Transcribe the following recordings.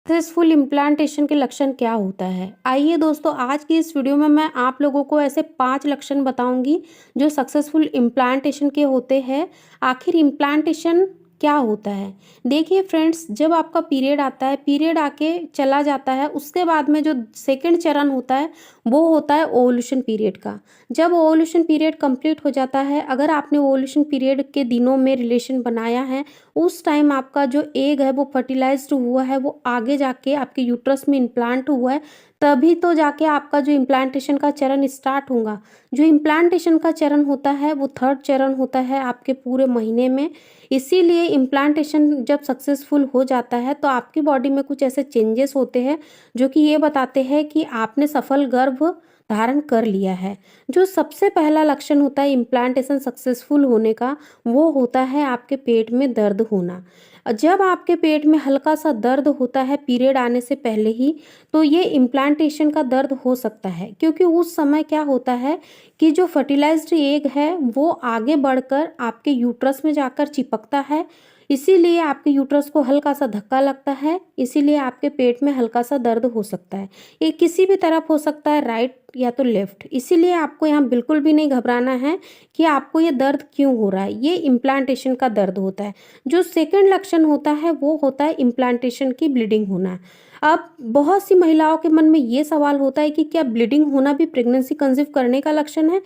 Successful implantation के लक्षण क्या होता है? आइए दोस्तों, आज की इस वीडियो में मैं आप लोगों को ऐसे 5 लक्षण बताऊंगी जो सक्सेसफुल इम्प्लांटेशन के होते हैं। आखिर इम्प्लांटेशन क्या होता है? देखिए फ्रेंड्स, जब आपका पीरियड आता है, पीरियड आके चला जाता है, उसके बाद में जो सेकंड चरण होता है वो होता है ओवुलेशन पीरियड का। जब ओवुलेशन पीरियड कंप्लीट हो जाता है, अगर आपने ओवुलेशन पीरियड के दिनों में रिलेशन बनाया है, उस टाइम आपका जो एग है वो फर्टिलाइज्ड हुआ है, वो आगे जाके आपके यूट्रस में इम्प्लांट हुआ है, तभी तो जाके आपका जो इम्प्लांटेशन का चरण स्टार्ट होगा। जो इम्प्लांटेशन का चरण होता है वो थर्ड चरण होता है आपके पूरे महीने में। इसीलिए इम्प्लांटेशन जब सक्सेसफुल हो जाता है तो आपकी बॉडी में कुछ ऐसे चेंजेस होते हैं जो कि ये बताते हैं कि आपने सफल गर्भ धारण कर लिया है। जो सबसे पहला लक्षण होता है इम्प्लांटेशन सक्सेसफुल होने का, वो होता है आपके पेट में दर्द होना। जब आपके पेट में हल्का सा दर्द होता है पीरियड आने से पहले ही, तो ये इम्प्लांटेशन का दर्द हो सकता है, क्योंकि उस समय क्या होता है कि जो फर्टिलाइज्ड एग है वो आगे बढ़कर आपके यूट्रस में जाकर चिपकता है। इसीलिए आपके यूट्रस को हल्का सा धक्का लगता है, इसीलिए आपके पेट में हल्का सा दर्द हो सकता है। ये किसी भी तरफ हो सकता है, राइट या तो लेफ्ट। इसीलिए आपको यहाँ बिल्कुल भी नहीं घबराना है कि आपको ये दर्द क्यों हो रहा है, ये इम्प्लांटेशन का दर्द होता है। जो सेकंड लक्षण होता है वो होता है इम्प्लांटेशन की ब्लीडिंग होना। अब बहुत सी महिलाओं के मन में ये सवाल होता है कि क्या ब्लीडिंग होना भी प्रेगनेंसी कंसीव करने का लक्षण है?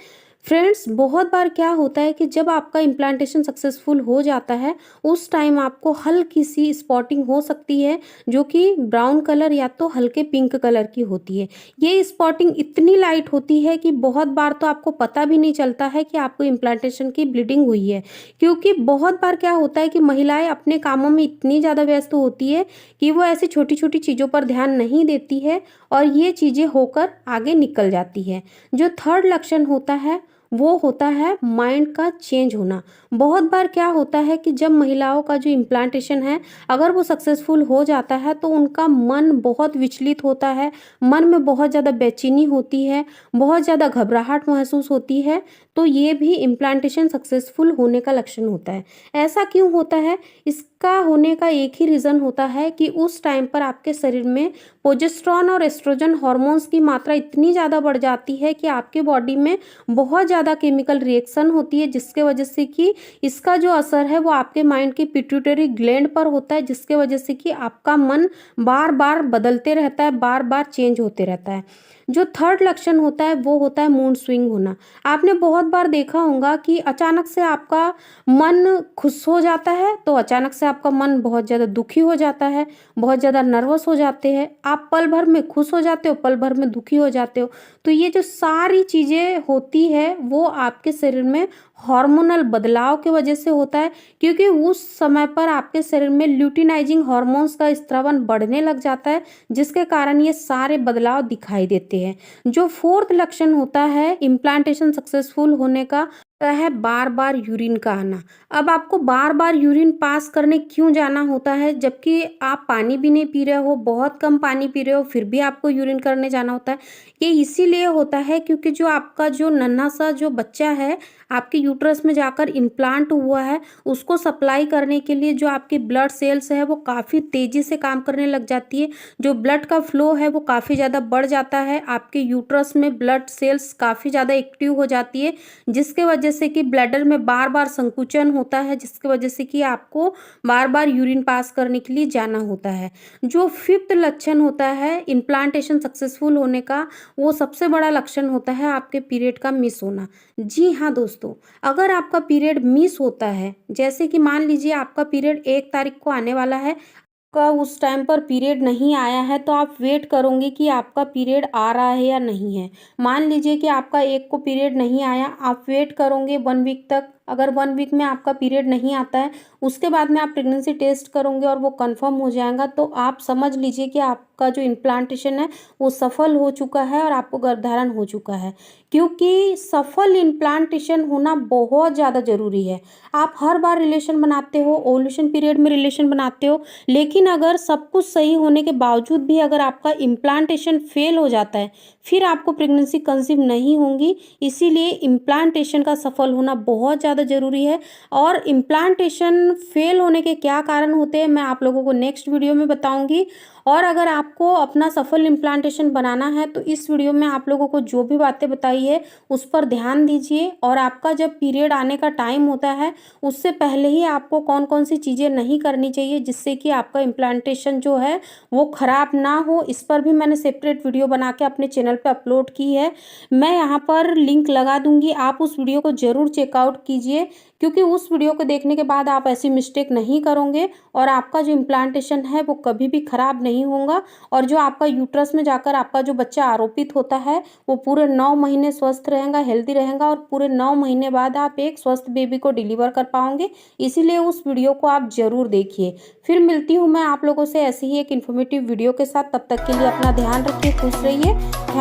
फ्रेंड्स, बहुत बार क्या होता है कि जब आपका इम्प्लांटेशन सक्सेसफुल हो जाता है, उस टाइम आपको हल्की सी स्पॉटिंग हो सकती है, जो कि ब्राउन कलर या तो हल्के पिंक कलर की होती है। ये स्पॉटिंग इतनी लाइट होती है कि बहुत बार तो आपको पता भी नहीं चलता है कि आपको इम्प्लांटेशन की ब्लीडिंग हुई है, क्योंकि बहुत बार क्या होता है कि महिलाएं अपने कामों में इतनी ज़्यादा व्यस्त होती है कि वो ऐसी छोटी छोटी चीज़ों पर ध्यान नहीं देती है और ये चीज़ें होकर आगे निकल जाती है। जो थर्ड लक्षण होता है वो होता है माइंड का चेंज होना। बहुत बार क्या होता है कि जब महिलाओं का जो इम्प्लांटेशन है, अगर वो सक्सेसफुल हो जाता है तो उनका मन बहुत विचलित होता है, मन में बहुत ज़्यादा बेचैनी होती है, बहुत ज़्यादा घबराहट महसूस होती है। तो ये भी इम्प्लांटेशन सक्सेसफुल होने का लक्षण होता है। ऐसा क्यों होता है? इसका होने का एक ही रीज़न होता है कि उस टाइम पर आपके शरीर में प्रोजेस्टेरॉन और एस्ट्रोजन हार्मोन्स की मात्रा इतनी ज़्यादा बढ़ जाती है कि आपके बॉडी में बहुत ज़्यादा केमिकल रिएक्शन होती है, जिसके वजह से कि इसका जो असर है वो आपके माइंड की पिट्यूटरी ग्लैंड पर होता है, जिसके वजह से कि आपका मन बार बार बदलते रहता है, बार बार चेंज होते रहता है। जो थर्ड लक्षण होता है वो होता है मूड स्विंग होना। आपने बहुत बार देखा होगा कि अचानक से आपका मन खुश हो जाता है, तो अचानक से आपका मन बहुत ज़्यादा दुखी हो जाता है, बहुत ज़्यादा नर्वस हो जाते हैं। आप पल भर में खुश हो जाते हो, पल भर में दुखी हो जाते हो। तो ये जो सारी चीज़ें होती है वो आपके शरीर में हार्मोनल बदलाव की वजह से होता है, क्योंकि उस समय पर आपके शरीर में ल्यूटिनाइजिंग हार्मोन्स का स्रावन बढ़ने लग जाता है, जिसके कारण ये सारे बदलाव दिखाई देते हैं। जो फोर्थ लक्षण होता है इम्प्लांटेशन सक्सेसफुल होने का, वह है बार बार यूरिन का आना। अब आपको बार बार यूरिन पास करने क्यों जाना होता है, जबकि आप पानी भी नहीं पी रहे हो, बहुत कम पानी पी रहे हो, फिर भी आपको यूरिन करने जाना होता है? ये इसीलिए होता है क्योंकि जो आपका जो नन्हा सा जो बच्चा है आपके यूट्रस में जाकर इम्प्लांट हुआ है, उसको सप्लाई करने के लिए जो आपकी ब्लड सेल्स है वो काफ़ी तेज़ी से काम करने लग जाती है। जो ब्लड का फ्लो है वो काफ़ी ज़्यादा बढ़ जाता है, आपके यूट्रस में ब्लड सेल्स काफ़ी ज़्यादा एक्टिव हो जाती है, जिसके वजह से कि ब्लैडर में बार बार संकुचन होता है, जिसकी वजह से कि आपको बार बार यूरिन पास करने के लिए जाना होता है। जो फिफ्थ लक्षण होता है इम्प्लांटेशन सक्सेसफुल होने का, वो सबसे बड़ा लक्षण होता है आपके पीरियड का मिस होना। जी हाँ दोस्तों, अगर आपका पीरियड मिस होता है, जैसे कि मान लीजिए आपका पीरियड 1 तारीख को आने वाला है, का उस टाइम पर पीरियड नहीं आया है, तो आप वेट करोगे कि आपका पीरियड आ रहा है या नहीं है। मान लीजिए कि आपका 1 को पीरियड नहीं आया, आप वेट करोगे 1 वीक तक। अगर 1 वीक में आपका पीरियड नहीं आता है, उसके बाद में आप प्रेगनेंसी टेस्ट करोगे और वो कंफर्म हो जाएगा, तो आप समझ लीजिए कि आपका जो इम्प्लांटेशन है वो सफल हो चुका है और आपको गर्भधारण हो चुका है। क्योंकि सफल इम्प्लांटेशन होना बहुत ज़्यादा ज़रूरी है। आप हर बार रिलेशन बनाते हो, ओव्यूलेशन पीरियड में रिलेशन बनाते हो, लेकिन अगर सब कुछ सही होने के बावजूद भी अगर आपका इम्प्लांटेशन फेल हो जाता है, फिर आपको प्रेगनेंसी कंसीव नहीं होंगी। इसीलिए इम्प्लांटेशन का सफल होना बहुत ज़्यादा ज़्यादा ज़रूरी है और इम्प्लांटेशन फेल होने के क्या कारण होते हैं मैं आप लोगों को नेक्स्ट वीडियो में बताऊंगी। और अगर आपको अपना सफल इम्प्लांटेशन बनाना है तो इस वीडियो में आप लोगों को जो भी बातें बताई है उस पर ध्यान दीजिए। और आपका जब पीरियड आने का टाइम होता है उससे पहले ही आपको कौन कौन सी चीज़ें नहीं करनी चाहिए जिससे कि आपका इम्प्लांटेशन जो है वो ख़राब ना हो। इस पर भी मैंने सेपरेट वीडियो बना के अपने चैनल पे अपलोड की है, मैं यहाँ पर लिंक लगा दूंगी, आप उस वीडियो को ज़रूर चेकआउट कीजिए क्योंकि उस वीडियो को देखने के बाद आप ऐसी मिस्टेक नहीं करोगे और आपका जो इम्प्लांटेशन है वो कभी भी ख़राब नहीं होगा। और जो आपका यूट्रस में जाकर आपका जो बच्चा आरोपित होता है वो पूरे 9 महीने स्वस्थ रहेगा, हेल्दी रहेगा और पूरे 9 महीने बाद आप एक स्वस्थ बेबी को डिलीवर कर पाओगे। इसीलिए उस वीडियो को आप ज़रूर देखिए। फिर मिलती हूँ मैं आप लोगों से ऐसे ही एक इन्फॉर्मेटिव वीडियो के साथ, तब तक के लिए अपना ध्यान रखिए, खुश रहिए।